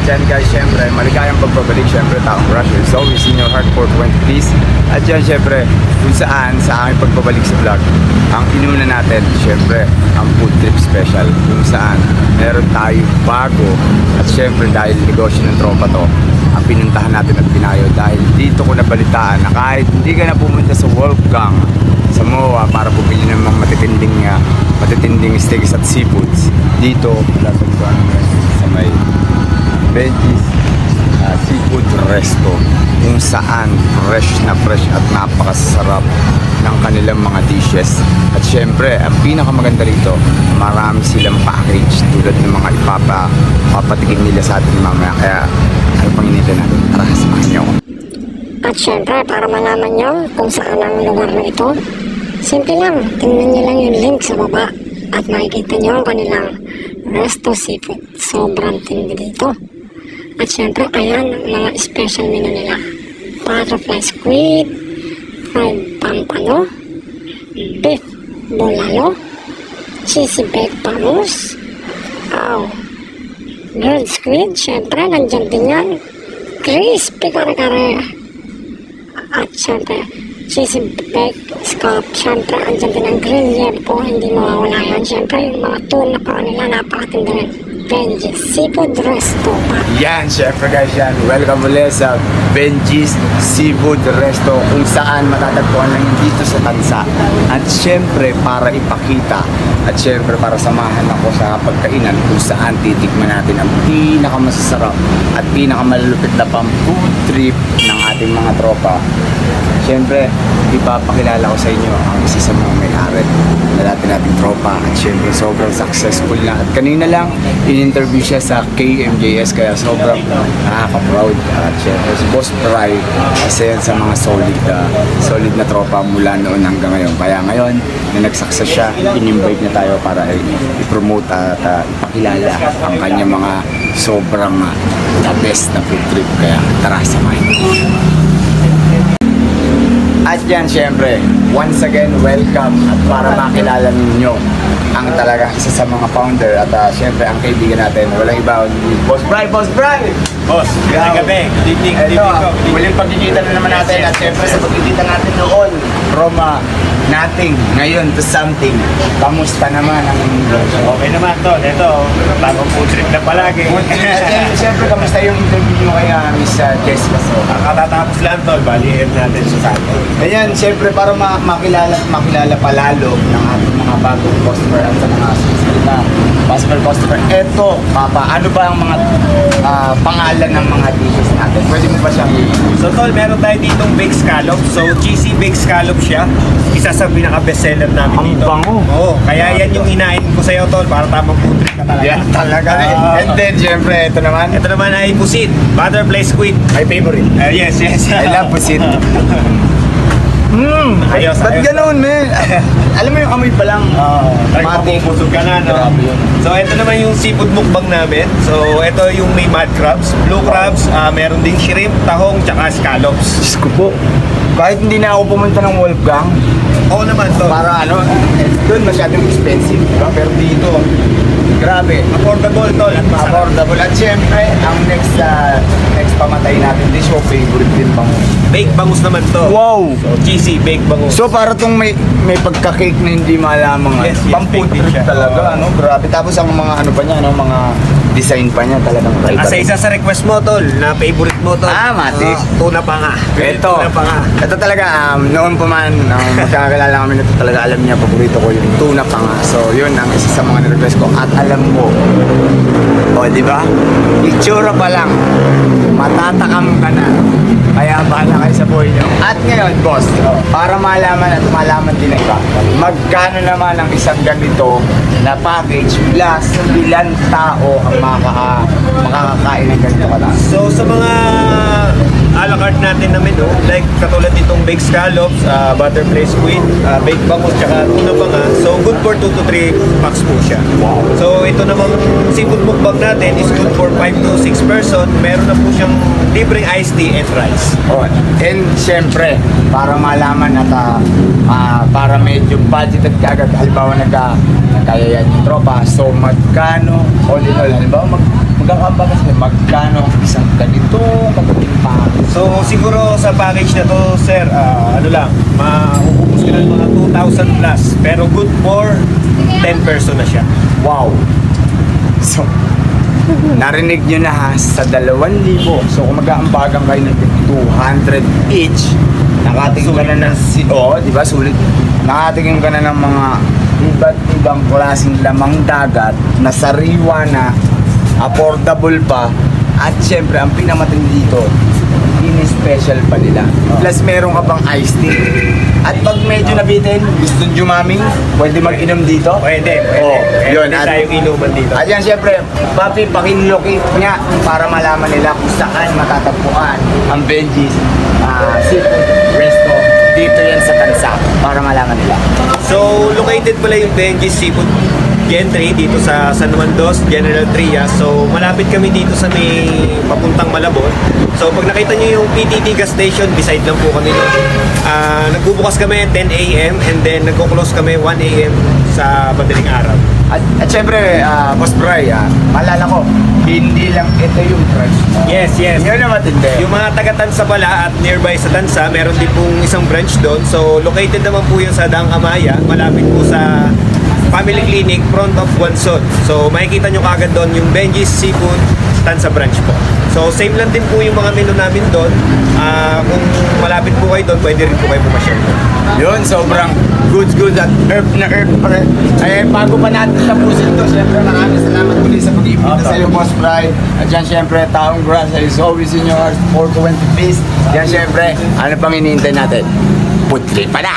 dyan guys, syempre, maligayang pagbabalik, syempre, taong rush is always in your heart for 20 piece. At yan, syempre, kung saan, sa aming pagbabalik sa vlog, ang inuna natin, syempre, ang food trip special, kung saan, meron tayo bago, at syempre, dahil negosyo ng tropa to, ang pinuntahan natin at pinayo, dahil dito ko nabalitaan na kahit hindi ka na pumunta sa Wolfgang, sa MOA, para bumili ng mga matitinding steaks at seafoods, dito, latagpuan mo sa may Benji's Seafood Resto, kung saan fresh at napakasarap ng kanilang mga dishes. At syempre, ang pinakamaganda rito, marami silang package tulad ng mga papatikin nila sa atin mamaya. Kaya ano pang inintay natin? Tara, samahan niyo ako. At syempre, para malaman nyo kung saan ang lugar na ito, simple lang, tingnan nyo lang yung link sa baba at makikita nyo ang kanilang Resto Seafood. Sobrang tindi dito. At syempre, ayan ang mga special menu nila. Butterfly squid, fried pampano, beef bolalo, cheesy baked bangus, grilled squid, syempre, nandyan din yan. Crispy kare-kare. At syempre, cheesy baked scallop, syempre, andyan din ang grilled yempo, hindi mawawala yan. Syempre, yung mga tuna pa nila, napakatindi rin. Benji's Seafood Resto. Yan, syempre guys, yan. Welcome ulit sa Benji's Seafood Resto, kung saan matatagpuan lang dito sa Tansa. At syempre, para ipakita at syempre para samahan ako sa pagkainan, kung saan titikman natin ang pinakamasasarap at pinakamalulupit na pang food trip ng ating mga tropa. Syempre, ipapakilala ko sa inyo ang isa sa mga may-ari na dati nating tropa, at syempre sobrang successful na. At kanina lang in-interview siya sa KMJS, kaya sobrang nakaka-proud. At syempre si Boss Bry, kasi yan sa mga solid na tropa mula noon hanggang ngayon. Kaya ngayon na nag-success siya, in-invite na tayo para i-promote at ipakilala ang kanyang mga sobrang the best na food trip. Kaya tara, samahin mo. At yan, syempre, once again, welcome. At para makilala ninyo ang talaga isa sa mga founder at syempre ang kaibigan natin, walang iba, Boss Bry! Boss Bry! Boss, magandang gabi. Good evening. Ito, muling pagkikita na naman natin. At syempre sa pagkikita natin noon, from nothing, ngayon to something. Kamusta naman ang Okay naman, Tol. Ito, bagong food trip na palagi. At syempre, kamusta yung interview nyo kay Miss Jessica? Katatapos lang, Tol. Bali-in natin sa sato. Ayan, syempre para makilala palalo ng ating mga bagong customer at mga susunod na customer. Eto, Papa, ano ba ang mga pangalan ng mga dishes natin? Pwede mo ba siyang So, Tol, meron tayo ditong baked scallop. So, cheesy baked scallop siya. Isa sa pinaka-bestseller namin Ang dito. bango. Oo, kaya yan yung inain ko sa'yo, Tol, para tamang food trip na talaga. Yan talaga. And then, syempre, ito naman. Ito naman ay pusit. Butterfly squid. My favorite. Yes. I love pusit. Ayos, Ba't ayos. ganun, man? Alam mo yung amoy pa lang. Talagang mapupusog ka na, no? Grabe yun. So, ito naman yung seafood mukbang namin. So, ito yung may mud crabs, blue crabs, meron ding shrimp, tahong, tsaka scallops. Diyos ko po. Kahit hindi na ako pumunta ng Wolfgang, Oo naman, to. para doon masyadong expensive, diba? Pero dito, grabe. Affordable, tol. At masarap. Affordable. At syempre, ang next pamatay natin dish, yung favorite din bang. Baked bangus naman to. Wow! So, cheesy baked bangus. So para tong may pagka-cake na hindi malamang Yes, pang food baked din trip siya. talaga, ano? Grabe. Tapos ang mga ano pa niya, mga design pa niya talagang Asa isa sa request mo, tol, na favorite mo, tol. Matik. Tuna pa nga. Ito. Tuna pa nga. Ito talaga, noon pa man, magkakilala kami nito talaga, alam niya, paborito ko yung tuna pa nga. So, yun ang isa sa mga nirequest ko. At alam mo, di ba? Itsura pa lang, matatakam ka na. Kaya bahala kayo sa buhay niyo. At ngayon, boss, para malaman at malaman din ng iba, magkano naman ang isang ganito na package plus ilan tao ang makakakain ng ganito kalaki? So, sa mga a la carte natin na menu, like katulad nitong baked scallops, butterfly squid, baked bangus, tsaka tuna pa nga. So, good for 2 to 3 packs po siya. So, ito namang seafood mukbang natin is good for 5 to 6 person. Meron na po siyang libreng iced tea and rice. And syempre, para malaman at para medyo budgeted ka agad, halimbawa nagkaya yan yung tropa, so magkano, all in all, halimbawa magkakamba kasi magkano siguro sa package na to, sir, ano lang, mauubos ka ng mga 2,000 plus. Pero good for 10 person na siya. Wow! So, narinig nyo na ha, sa 2,000. So, kung mag-aambagan kayo ng 200 each, nakatikim ka na ng, di ba, sulit. Nakatikim ka na ng mga iba't ibang klaseng lamang dagat na sariwa na, affordable pa, at syempre, ang pinakamatindi dito, ini-special pa nila. Plus, meron ka pang iced tea. At pag medyo nabitin, gusto nyo maming, pwede mag-inom dito? Pwede. Oh, yun. Pwede tayong inuman dito. At yan, syempre, papi, pakinlocate nga para malaman nila kung saan matatagpuan ang Benji's Seafood Resto. Dito yan sa Tansa, para malaman nila. So, located pala yung Benji's Seafood Gentry dito sa San Juan Dos, General Trias. So, malapit kami dito sa may papuntang Malabon. So, pag nakita nyo yung PTT gas station, beside lang po kami doon. Nagbubukas kami 10 a.m. and then nagko-close kami 1 a.m. sa madaling araw. At syempre, Boss Bry, malala ko, hindi lang ito yung branch mo. Yes. Yun na matindi. Yung mga taga-Tansa pala at nearby sa Tansa, meron din pong isang branch doon. So, located naman po yun sa Daang Amaya, malapit po sa Family Clinic, front of Wanson. So, makikita nyo kagad doon yung Benji's Seafood Tansa branch po. So, same lang din po yung mga menu namin doon. Kung malapit po kayo doon, pwede rin po kayo pumasyal doon. Yun, sobrang goods at earth na earth pa rin. Ay, bago pa natin tapusin ito, syempre maraming salamat muli sa pag-ibig sa iyo, Boss Bry. At yan, syempre, taong grasa is always in your heart, 420 peace. Yan, syempre, ano pang hinihintay natin? Putri pa na!